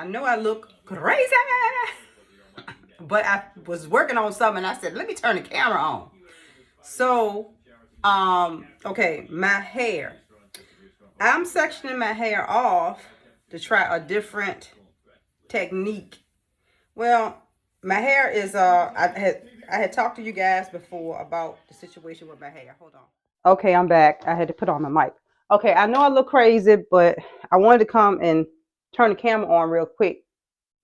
I know I look crazy, but I was working on something. I said, let me turn the camera on. So, okay, my hair. I'm sectioning my hair off to try a different technique. Well, my hair is I had talked to you guys before about the situation with my hair. Hold on. Okay, I'm back. I had to put on the mic. Okay, I know I look crazy, but I wanted to come and turn the camera on real quick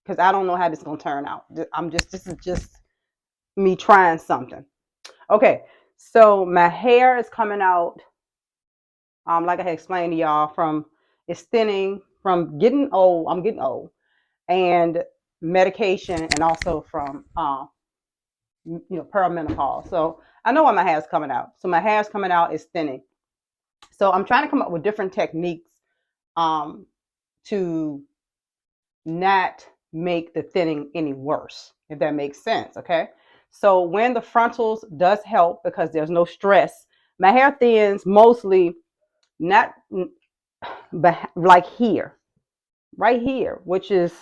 because I don't know how this is gonna turn out. This is just me trying something. Okay, so my hair is coming out, like I had explained to y'all, from it's thinning from getting old. I'm getting old, and medication, and also from perimenopause. So I know why my hair's coming out. So my hair's coming out is thinning. So I'm trying to come up with different techniques um, to not make the thinning any worse, if that makes sense. Okay. So when the frontals does help because there's no stress, my hair thins mostly not like here, right here, which is,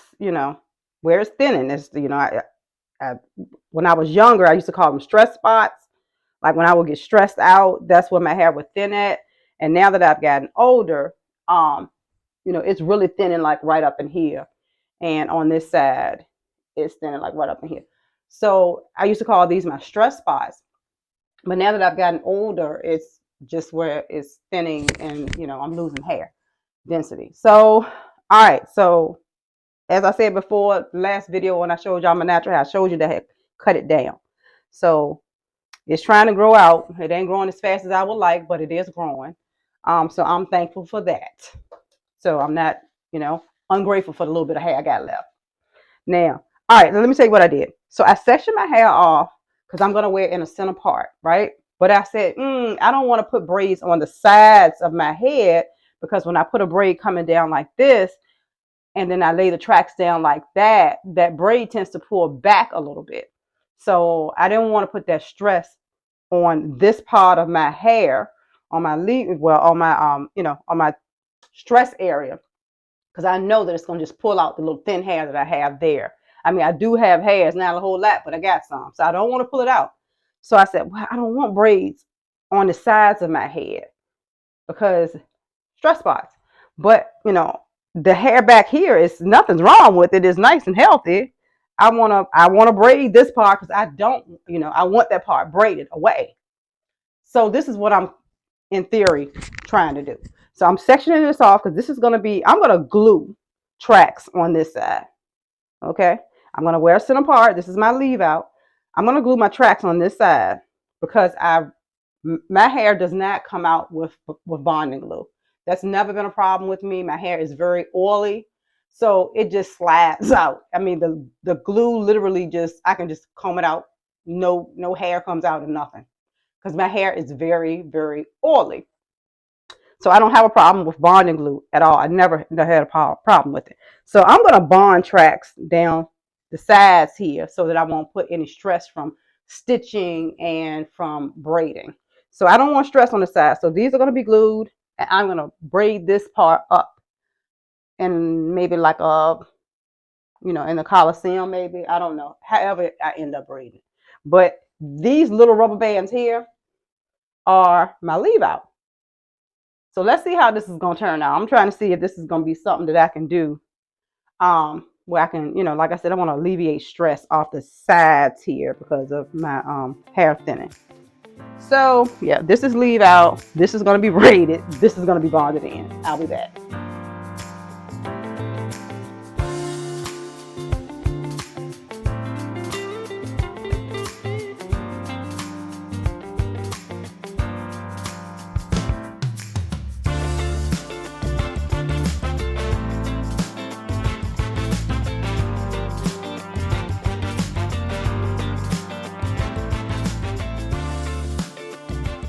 where it's thinning. Is, I, when I was younger, I used to call them stress spots. Like when I would get stressed out, that's where my hair would thin at. And now that I've gotten older, it's really thinning like right up in here. And on this side, it's thinning like right up in here. So I used to call these my stress spots. But now that I've gotten older, it's just where it's thinning and, I'm losing hair density. So, all right. So as I said before, last video when I showed y'all my natural hair, I showed you that I had cut it down. So it's trying to grow out. It ain't growing as fast as I would like, but it is growing. So I'm thankful for that. So I'm not, ungrateful for the little bit of hair I got left. Now, all right, let me tell you what I did. So I sectioned my hair off because I'm going to wear it in a center part, right? But I said, I don't want to put braids on the sides of my head because when I put a braid coming down like this, and then I lay the tracks down like that, that braid tends to pull back a little bit. So I didn't want to put that stress on this part of my hair, on my on my on my stress area, because I know that it's gonna just pull out the little thin hair that I have there. I mean, I do have hairs, not a whole lot, but I got some, so I don't want to pull it out. So I said, well, I don't want braids on the sides of my head because stress spots. But the hair back here is nothing's wrong with it. It's nice and healthy. I wanna braid this part because I don't, I want that part braided away. So this is what I'm in theory trying to do. So I'm sectioning this off because this is going to be, I'm going to glue tracks on this side. Okay. I'm going to wear a center part. This is my leave out. I'm going to glue my tracks on this side because my hair does not come out with bonding glue. That's never been a problem with me. My hair is very oily. So it just slides out. I mean, the glue literally I can just comb it out. No hair comes out of nothing because my hair is very, very oily. So I don't have a problem with bonding glue at all. I never had a problem with it. So I'm going to bond tracks down the sides here so that I won't put any stress from stitching and from braiding. So I don't want stress on the side. So these are going to be glued, and I'm going to braid this part up and maybe like in the Coliseum, maybe. I don't know. However I end up braiding. But these little rubber bands here are my leave out. So let's see how this is going to turn out. I'm trying to see if this is going to be something that I can do where I can, like I said, I want to alleviate stress off the sides here because of my hair thinning. So yeah, this is leave out. This is going to be braided. This is going to be bonded in. I'll be back.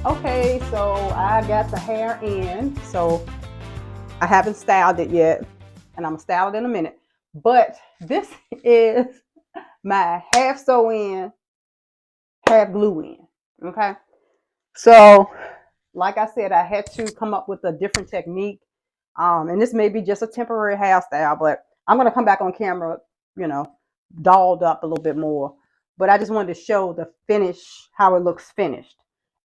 Okay, so I got the hair in. So I haven't styled it yet, and I'm gonna style it in a minute. But this is my half sew in, half glue in. Okay. So, like I said, I had to come up with a different technique. And this may be just a temporary hairstyle, but I'm going to come back on camera, you know, dolled up a little bit more. But I just wanted to show the finish, how it looks finished.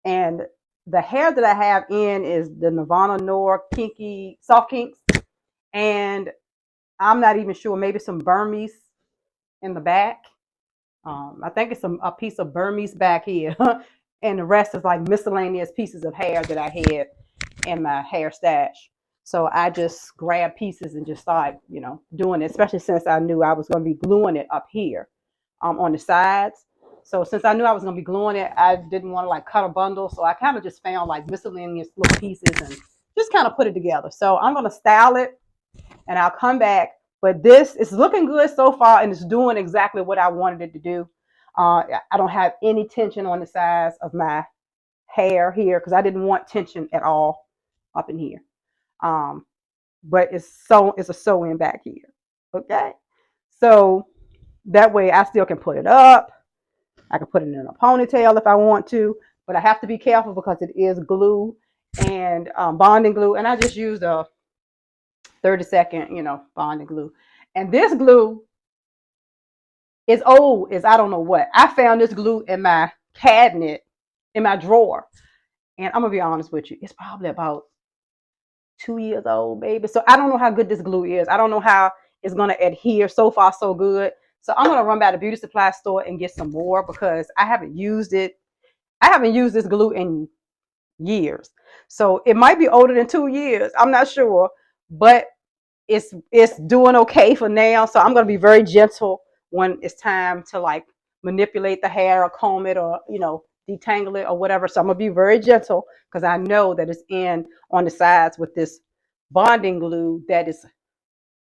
And the hair that I have in is the Nirvana Noir Kinky Soft Kinks. And I'm not even sure, maybe some Burmese in the back. I think it's a piece of Burmese back here. And the rest is like miscellaneous pieces of hair that I had in my hair stash. So I just grabbed pieces and just started, you know, doing it, especially since I knew I was going to be gluing it up here on the sides. So since I knew I was going to be gluing it, I didn't want to like cut a bundle. So I kind of just found like miscellaneous little pieces and just kind of put it together. So I'm going to style it and I'll come back. But this is looking good so far and it's doing exactly what I wanted it to do. I don't have any tension on the sides of my hair here because I didn't want tension at all up in here. But it's a sew in back here. Okay. So that way I still can put it up. I can put it in a ponytail if I want to, but I have to be careful because it is glue and bonding glue. And I just used a 30-second, you know, bonding glue. And this glue is old as I don't know what. I found this glue in my cabinet, in my drawer. And I'm going to be honest with you. It's probably about 2 years old, baby. So I don't know how good this glue is. I don't know how it's going to adhere. So far, so good. So I'm going to run by the beauty supply store and get some more because I haven't used it. I haven't used this glue in years. So it might be older than 2 years. I'm not sure, but it's doing okay for now. So I'm going to be very gentle when it's time to like manipulate the hair or comb it or, you know, detangle it or whatever. So I'm going to be very gentle because I know that it's in on the sides with this bonding glue that is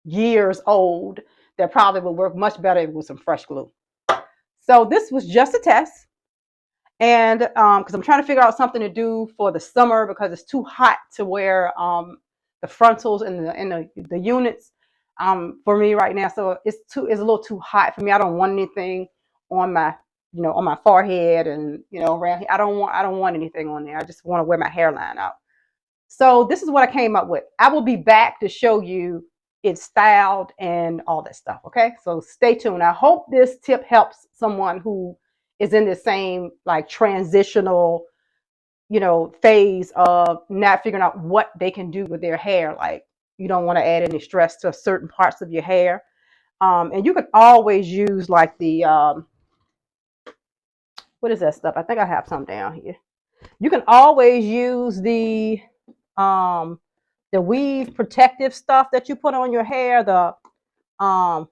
years old that probably would work much better with some fresh glue. So this was just a test. And because I'm trying to figure out something to do for the summer because it's too hot to wear the frontals and the units for me right now. So it's a little too hot for me. I don't want anything on my on my forehead and around here. I don't want anything on there. I just want to wear my hairline out. So this is what I came up with. I will be back to show you it styled and all that stuff. Okay, so stay tuned. I hope this tip helps someone who is in the same like transitional phase of not figuring out what they can do with their hair. Like you don't want to add any stress to certain parts of your hair. And you can always use like the what is that stuff? I think I have some down here. You can always use the weave protective stuff that you put on your hair, the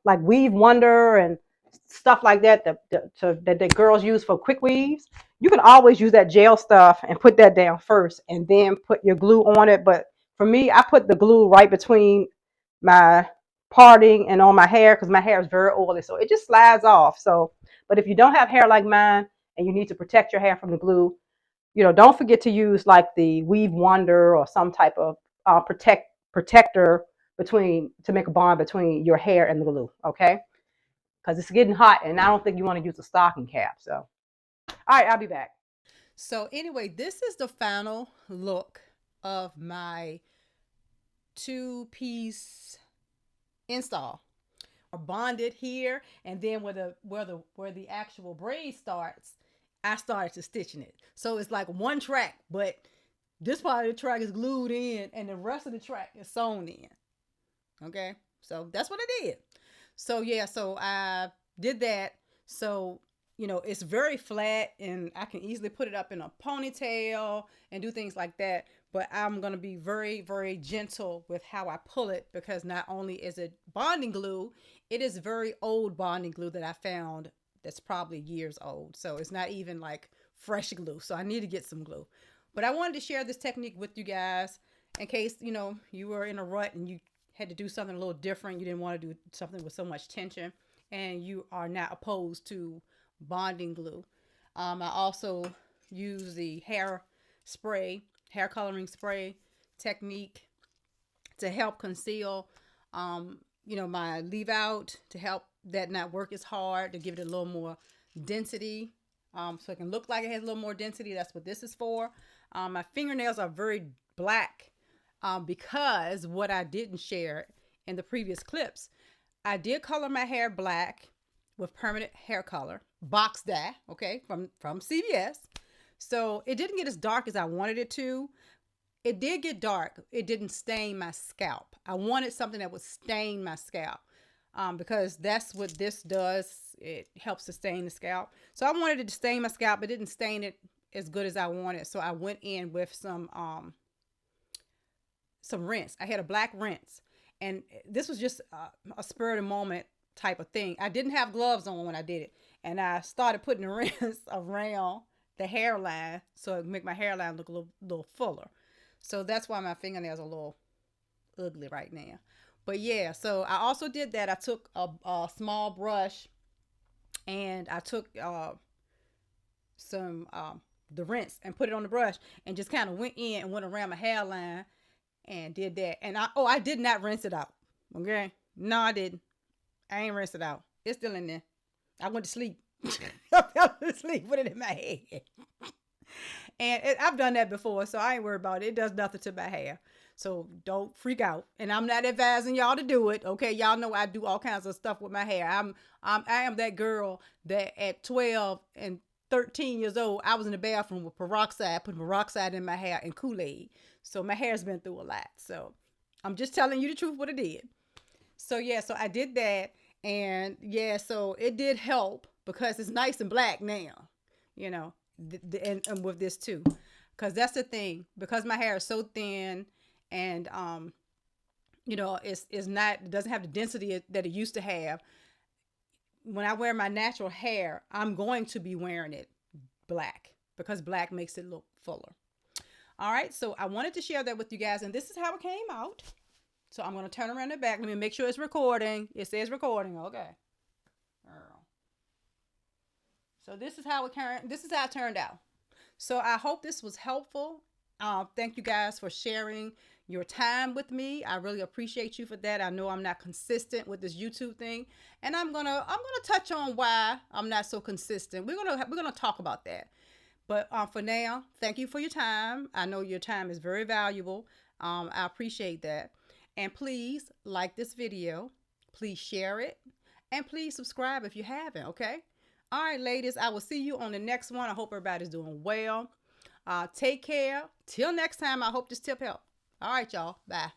like Weave Wonder and stuff like that that the girls use for quick weaves. You can always use that gel stuff and put that down first and then put your glue on it. But for me, I put the glue right between my parting and on my hair because my hair is very oily, so it just slides off. So, but if you don't have hair like mine and you need to protect your hair from the glue, don't forget to use like the Weave Wonder or some type of protector to make a bond between your hair and the glue. Okay, because it's getting hot and I don't think you want to use a stocking cap. So, all right, I'll be back. So anyway, this is the final look of my two-piece install. Bonded here, and then where the actual braid starts, I started to stitching it. So it's like one track, but this part of the track is glued in, and the rest of the track is sewn in. Okay, so that's what I did. So yeah, so I did that. So it's very flat, and I can easily put it up in a ponytail and do things like that. But I'm gonna be very, very gentle with how I pull it because not only is it bonding glue, it is very old bonding glue that I found that's probably years old. So it's not even like fresh glue. So I need to get some glue. But I wanted to share this technique with you guys in case you were in a rut and you had to do something a little different. You didn't want to do something with so much tension, and you are not opposed to bonding glue. I also use the hair coloring spray technique to help conceal, my leave out, to help that not work as hard, to give it a little more density, so it can look like it has a little more density. That's what this is for. My fingernails are very black because what I didn't share in the previous clips, I did color my hair black with permanent hair color, box dye, okay, from CVS. So it didn't get as dark as I wanted it to. It did get dark. It didn't stain my scalp. I wanted something that would stain my scalp, because that's what this does. It helps to stain the scalp. So I wanted it to stain my scalp, but it didn't stain it as good as I wanted. So I went in with some rinse. I had a black rinse, and this was just a spur of the moment type of thing. I didn't have gloves on when I did it, and I started putting the rinse around the hairline so it make my hairline look a little fuller. So that's why my fingernails are a little ugly right now. But yeah, so I also did that. I took a small brush, and I took some the rinse and put it on the brush, and just kind of went in and went around my hairline and did that. And I did not rinse it out. Okay, no, I didn't. I ain't rinsed it out. It's still in there. I went to sleep. I fell asleep with it in my head. And I've done that before, so I ain't worried about it. It does nothing to my hair. So don't freak out. And I'm not advising y'all to do it. Okay, y'all know I do all kinds of stuff with my hair. I am that girl that at 12 and 13 years old, I was in the bathroom with peroxide, putting peroxide in my hair and Kool-Aid. So my hair's been through a lot. So I'm just telling you the truth what it did. So yeah, so I did that, and yeah, so it did help because it's nice and black now, you know, and with this too, because that's the thing. Because my hair is so thin, and you know, it's not, it doesn't have the density that it used to have. When I wear my natural hair, I'm going to be wearing it black because black makes it look fuller. All right, so I wanted to share that with you guys, and this is how it came out. So I'm going to turn around the back. Let me make sure it's recording. It says recording. Okay. So this is how it turned out. So I hope this was helpful. Thank you guys for sharing your time with me. I really appreciate you for that. I know I'm not consistent with this YouTube thing, and I'm gonna touch on why I'm not so consistent. We're gonna talk about that. But for now, thank you for your time. I know your time is very valuable. I appreciate that. And please like this video. Please share it. And please subscribe if you haven't, okay? All right, ladies, I will see you on the next one. I hope everybody's doing well. Take care. Till next time, I hope this tip helped. All right, y'all. Bye.